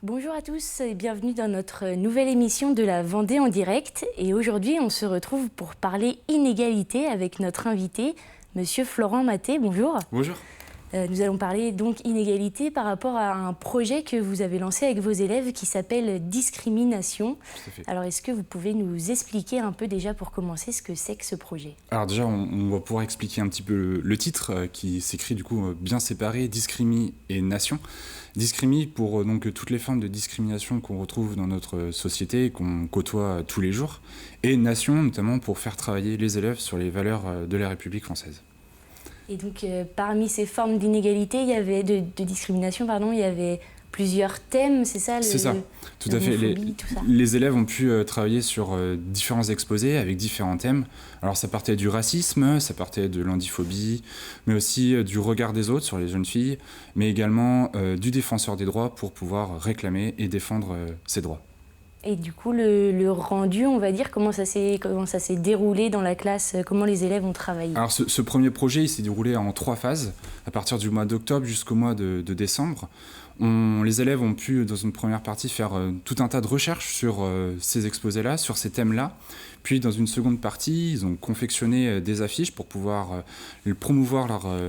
Bonjour à tous et bienvenue dans notre nouvelle émission de la Vendée en direct. Et aujourd'hui, on se retrouve pour parler inégalité avec notre invité, Monsieur Florent Maté. Bonjour. Bonjour. Nous allons parler donc inégalité par rapport à un projet que vous avez lancé avec vos élèves qui s'appelle Discrimination. Tout à fait. Alors, est-ce que vous pouvez nous expliquer un peu déjà pour commencer ce que c'est que ce projet ? Alors déjà, on va pouvoir expliquer un petit peu le titre qui s'écrit du coup bien séparé, Discrimi et Nation. Discrimi pour donc toutes les formes de discrimination qu'on retrouve dans notre société, qu'on côtoie tous les jours, et Nation notamment pour faire travailler les élèves sur les valeurs de la République française. Et donc, parmi ces formes d'inégalité, de discrimination, il y avait plusieurs thèmes, c'est ça C'est ça, tout à fait. Les élèves ont pu travailler sur différents exposés avec différents thèmes. Alors ça partait du racisme, ça partait de l'handiphobie, mais aussi du regard des autres sur les jeunes filles, mais également du défenseur des droits pour pouvoir réclamer et défendre ses droits. Et du coup, le rendu, on va dire, comment ça s'est déroulé dans la classe, comment les élèves ont travaillé ? Alors ce premier projet, il s'est déroulé en 3 phases, à partir du mois d'octobre jusqu'au mois de décembre. Les élèves ont pu, dans une première partie, faire tout un tas de recherches sur ces exposés-là, sur ces thèmes-là. Puis, dans une seconde partie, ils ont confectionné des affiches pour pouvoir promouvoir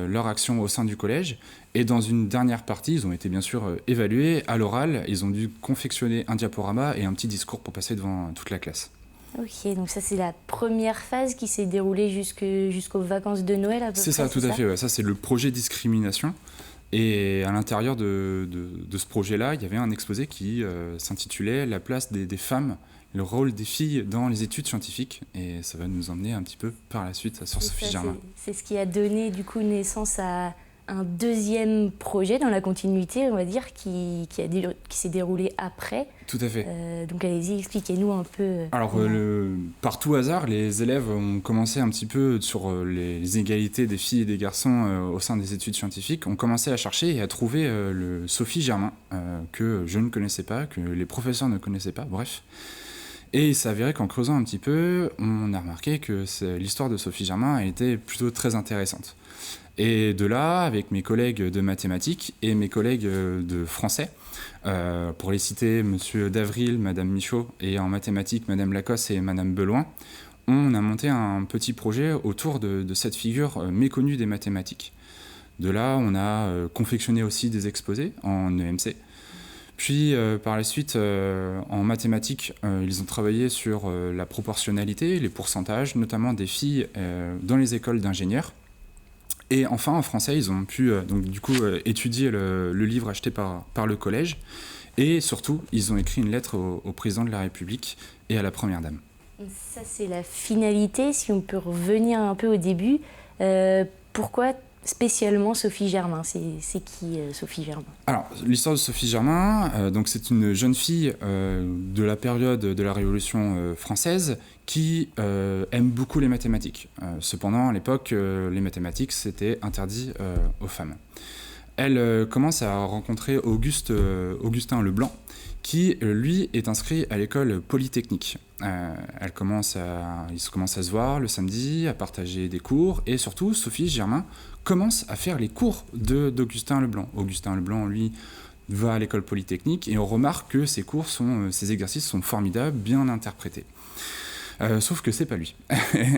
leur action au sein du collège. Et dans une dernière partie, ils ont été bien sûr évalués à l'oral. Ils ont dû confectionner un diaporama et un petit discours pour passer devant toute la classe. Ok, donc ça c'est la première phase qui s'est déroulée jusqu'aux vacances de Noël à peu près. C'est ça, tout à fait. Ouais. Ça, c'est le projet Discrimination. Et à l'intérieur de ce projet-là, il y avait un exposé qui s'intitulait « La place des femmes, le rôle des filles dans les études scientifiques ». Et ça va nous emmener un petit peu par la suite sur Sophie Germain. C'est ce qui a donné du coup naissance à un deuxième projet dans la continuité, on va dire, qui s'est déroulé après. Tout à fait. Donc allez-y, expliquez-nous un peu. Alors, par tout hasard, les élèves ont commencé un petit peu sur les inégalités des filles et des garçons au sein des études scientifiques, ont commencé à chercher et à trouver le Sophie Germain, que je ne connaissais pas, que les professeurs ne connaissaient pas, bref. Et il s'est avéré qu'en creusant un petit peu, on a remarqué que l'histoire de Sophie Germain elle était plutôt très intéressante. Et de là, avec mes collègues de mathématiques et mes collègues de français, pour les citer, Monsieur Davril, Madame Michaud, et en mathématiques, Madame Lacoste et Madame Beloin, on a monté un petit projet autour de cette figure méconnue des mathématiques. De là, on a confectionné aussi des exposés en EMC. Puis, par la suite, en mathématiques, ils ont travaillé sur la proportionnalité, les pourcentages, notamment des filles dans les écoles d'ingénieurs. Et enfin, en français, ils ont pu étudier le livre acheté par le collège. Et surtout, ils ont écrit une lettre au président de la République et à la première dame. Ça, c'est la finalité. Si on peut revenir un peu au début, pourquoi spécialement Sophie Germain ? C'est qui Sophie Germain ? Alors, l'histoire de Sophie Germain, c'est une jeune fille de la période de la Révolution française qui aime beaucoup les mathématiques. Cependant, à l'époque, les mathématiques, c'était interdit aux femmes. Elle commence à rencontrer Augustin Leblanc, qui, lui, est inscrit à l'école polytechnique. Ils commencent à se voir le samedi, à partager des cours, et surtout, Sophie Germain commence à faire les cours d'Augustin Leblanc. Augustin Leblanc, lui, va à l'école polytechnique, et on remarque que ses exercices sont formidables, bien interprétés. Sauf que c'est pas lui.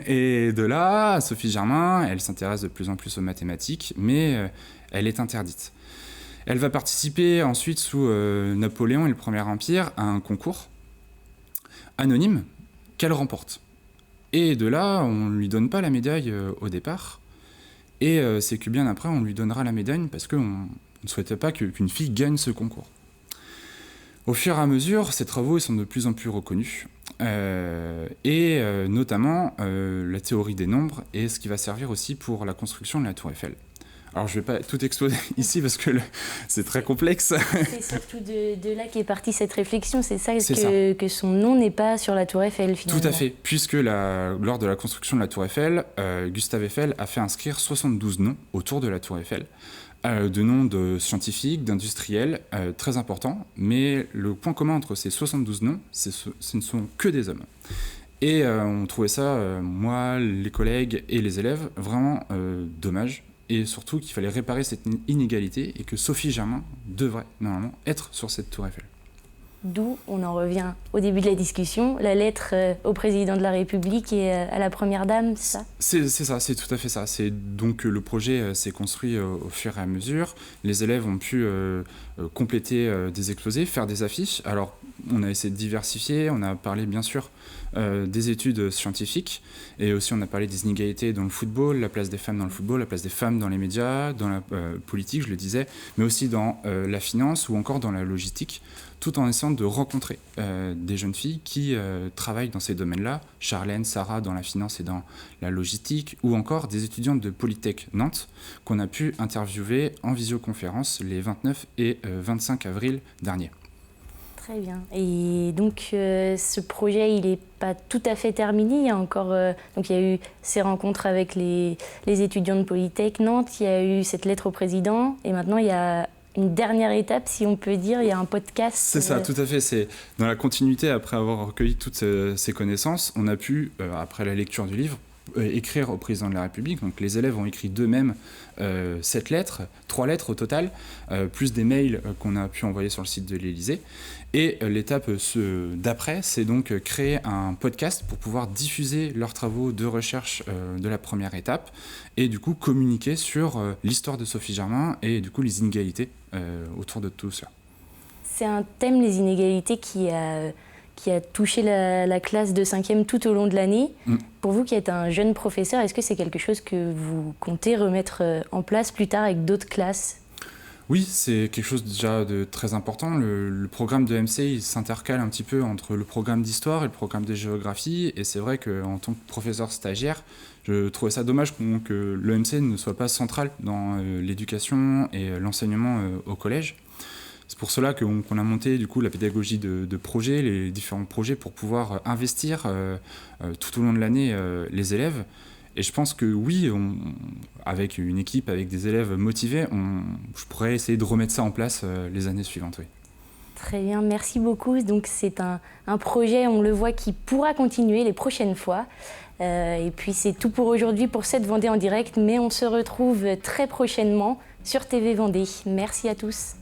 Et de là, Sophie Germain, elle s'intéresse de plus en plus aux mathématiques, mais elle est interdite. Elle va participer ensuite sous Napoléon et le Premier Empire à un concours anonyme qu'elle remporte. Et de là, on ne lui donne pas la médaille au départ. Et c'est que bien après, on lui donnera la médaille parce qu'on ne souhaitait pas qu'une fille gagne ce concours. Au fur et à mesure, ses travaux sont de plus en plus reconnus. Notamment la théorie des nombres et ce qui va servir aussi pour la construction de la Tour Eiffel. Alors je ne vais pas tout exposer ici parce que c'est très complexe. C'est surtout de là qu'est partie cette réflexion, c'est ça, que son nom n'est pas sur la Tour Eiffel finalement. Tout à fait, puisque lors de la construction de la Tour Eiffel, Gustave Eiffel a fait inscrire 72 noms autour de la Tour Eiffel. De noms de scientifiques, d'industriels, très importants, mais le point commun entre ces 72 noms, ce ne sont que des hommes. Et on trouvait ça, moi, les collègues et les élèves, vraiment dommage, et surtout qu'il fallait réparer cette inégalité et que Sophie Germain devrait, normalement, être sur cette Tour Eiffel. d'où on en revient au début de la discussion, la lettre au président de la République et à la première dame, c'est ça? C'est ça, c'est tout à fait ça. C'est donc le projet s'est construit au fur et à mesure. Les élèves ont pu compléter des exposés, faire des affiches. Alors, on a essayé de diversifier, on a parlé bien sûr des études scientifiques et aussi on a parlé des inégalités dans le football, la place des femmes dans le football, la place des femmes dans les médias, dans la politique, je le disais, mais aussi dans la finance ou encore dans la logistique, tout en essayant de rencontrer des jeunes filles qui travaillent dans ces domaines-là, Charlène, Sarah dans la finance et dans la logistique, ou encore des étudiantes de Polytech Nantes qu'on a pu interviewer en visioconférence les 29 et 25 avril dernier. Très bien. Et donc ce projet, il n'est pas tout à fait terminé. Il y a encore, donc il y a eu ces rencontres avec les étudiants de Polytech Nantes, il y a eu cette lettre au président, et maintenant il y a une dernière étape, si on peut dire, il y a un podcast. C'est ça, tout à fait. C'est dans la continuité, après avoir recueilli toutes ces connaissances, on a pu, après la lecture du livre, écrire au président de la République. Donc les élèves ont écrit d'eux-mêmes 7 lettres, 3 lettres au total, plus des mails qu'on a pu envoyer sur le site de l'Élysée. Et l'étape d'après, c'est donc créer un podcast pour pouvoir diffuser leurs travaux de recherche de la première étape et du coup communiquer sur l'histoire de Sophie Germain et du coup les inégalités autour de tout ça. C'est un thème, les inégalités, qui a touché la classe de 5e tout au long de l'année. Pour vous qui êtes un jeune professeur, est-ce que c'est quelque chose que vous comptez remettre en place plus tard avec d'autres classes ? Oui, c'est quelque chose déjà de très important. Le programme de MC, il s'intercale un petit peu entre le programme d'histoire et le programme de géographie. Et c'est vrai qu'en tant que professeur stagiaire, je trouvais ça dommage que le MC ne soit pas central dans l'éducation et l'enseignement au collège. C'est pour cela qu'on a monté du coup la pédagogie de projets, les différents projets pour pouvoir investir tout au long de l'année les élèves. Et je pense que oui, avec une équipe, avec des élèves motivés, je pourrais essayer de remettre ça en place les années suivantes. Oui. Très bien, merci beaucoup. Donc c'est un projet, on le voit, qui pourra continuer les prochaines fois. Et puis c'est tout pour aujourd'hui pour cette Vendée en direct, mais on se retrouve très prochainement sur TV Vendée. Merci à tous.